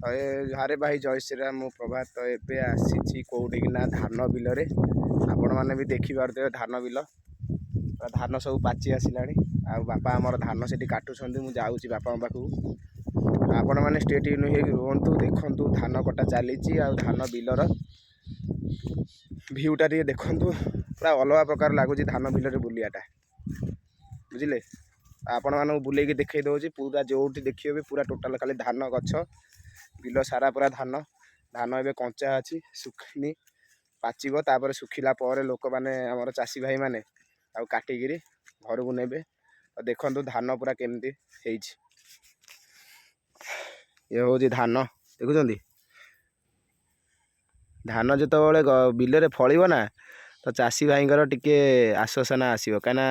ଆରେ ଭାଇ ଜୟ ଶ୍ରୀରାମ। ମୁଁ ପ୍ରଭାତ ଏବେ ଆସିଛି କୋଉଠିକି ନା ଧାନ ବିଲରେ। ଆପଣମାନେ ବି ଦେଖିପାରୁଥିବେ ଧାନ ବିଲ, ଧାନ ସବୁ ପାଚି ଆସିଲାଣି। ଆଉ ବାପା ଆମର ଧାନ ସେଠି କାଟୁଛନ୍ତି, ମୁଁ ଯାଉଛି ବାପାଙ୍କ ପାଖକୁ। ଆପଣମାନେ ଷ୍ଟେ ଟ୍ୟୁନ୍ ହେଇକି ରୁହନ୍ତୁ, ଦେଖନ୍ତୁ ଧାନ କଟା ଚାଲିଛି। ଆଉ ଧାନ ବିଲର ଭିୟୁଟା ଟିକେ ଦେଖନ୍ତୁ, ପୁରା ଅଲଗା ପ୍ରକାର ଲାଗୁଛି ଧାନ ବିଲରେ ବୁଲିବାଟା, ବୁଝିଲେ। ଆପଣମାନଙ୍କୁ ବୁଲେଇକି ଦେଖେଇ ଦେଉଛି, ପୁରା ଯେଉଁଠି ଦେଖିବେ ବି ପୁରା ଟୋଟାଲ ଖାଲି ଧାନ ଗଛ, ବିଲ ସାରା ପୁରା ଧାନ। ଧାନ ଏବେ କଞ୍ଚା ଅଛି, ଶୁଖିନି, ପାଚିବ। ତାପରେ ଶୁଖିଲା ପରେ ଲୋକମାନେ ଆମର ଚାଷୀ ଭାଇମାନେ ଆଉ କାଟିକିରି ଘରକୁ ନେବେ। ଆଉ ଦେଖନ୍ତୁ ଧାନ ପୁରା କେମିତି ହେଇଛି। ଇଏ ହେଉଛି ଧାନ, ଦେଖୁଛନ୍ତି। ଧାନ ଯେତେବେଳେ ବିଲରେ ଫଳିବ ନା, ତ ଚାଷୀ ଭାଇଙ୍କର ଟିକେ ଆଶ୍ୱାସନା ଆସିବ, କାହିଁକିନା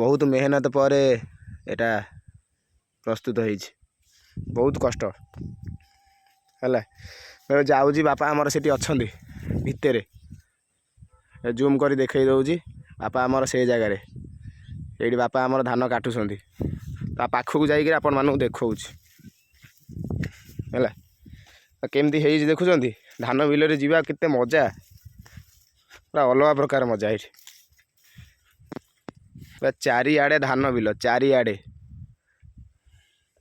ବହୁତ ମେହନତ ପରେ ଏଟା ପ୍ରସ୍ତୁତ ହେଇଛି, ବହୁତ କଷ୍ଟ ହେଲା। ଯାଉଛି, ବାପା ଆମର ସେଠି ଅଛନ୍ତି ଭିତରେ, ଜୁମ୍ କରି ଦେଖେଇ ଦେଉଛି। ବାପା ଆମର ସେ ଜାଗାରେ, ଏଇଠି ବାପା ଆମର ଧାନ କାଟୁଛନ୍ତି। ତା ପାଖକୁ ଯାଇକିରି ଆପଣମାନଙ୍କୁ ଦେଖାଉଛି ହେଲା। କେମିତି ହେଇଛି ଦେଖୁଛନ୍ତି। ଧାନ ବିଲରେ ଯିବା କେତେ ମଜା, ପୁରା ଅଲଗା ପ୍ରକାର ମଜା ଏଇଠି। ପୁରା ଚାରିଆଡ଼େ ଧାନ ବିଲ, ଚାରିଆଡ଼େ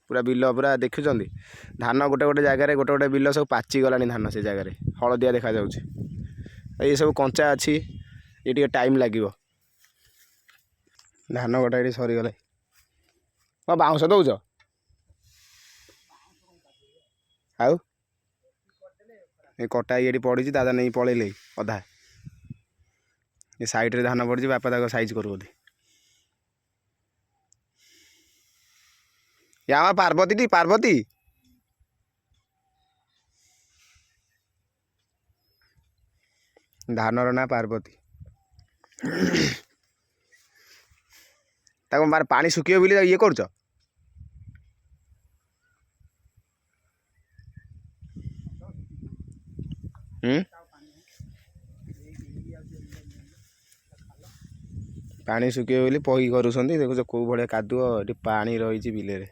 ପୁରା ବିଲ ପୁରା ଦେଖୁଛନ୍ତି। ଧାନ ଗୋଟେ ଗୋଟେ ଜାଗାରେ, ଗୋଟେ ଗୋଟେ ବିଲ ସବୁ ପାଚିଗଲାଣି ଧାନ, ସେ ଜାଗାରେ ହଳଦିଆ ଦେଖାଯାଉଛି। ଏ ସବୁ କଞ୍ଚା ଅଛି, ଏ ଟିକେ ଟାଇମ୍ ଲାଗିବ। ଧାନ କଟା ଏଠି ସରିଗଲା। ହଁ ବାଉଁଶ ଦେଉଛ, ଆଉ ଏ କଟା ଏଠି ପଡ଼ିଛି, ଦାଦା ନେଇ ପଳେଇଲେ ଅଧା। ଏ ସାଇଡ଼ରେ ଧାନ ପଡ଼ିଛି, ବାପା ତାକୁ ସାଇଜ୍ କରୁଛନ୍ତି। ୟା ପାର୍ବତୀଟି, ପାର୍ବତୀ ଧାନର ନାଁ ପାର୍ବତୀ। ତାକୁ ପାଣି ଶୁଖିବ ବୋଲି ଇଏ କରୁଛ। ପାଣି ଶୁଖିବ ବୋଲି ପହି କରୁଛନ୍ତି। ଦେଖୁଛ କୋଉ ଭଳିଆ କାଦୁଅ, ଏଠି ପାଣି ରହିଛି ବିଲରେ।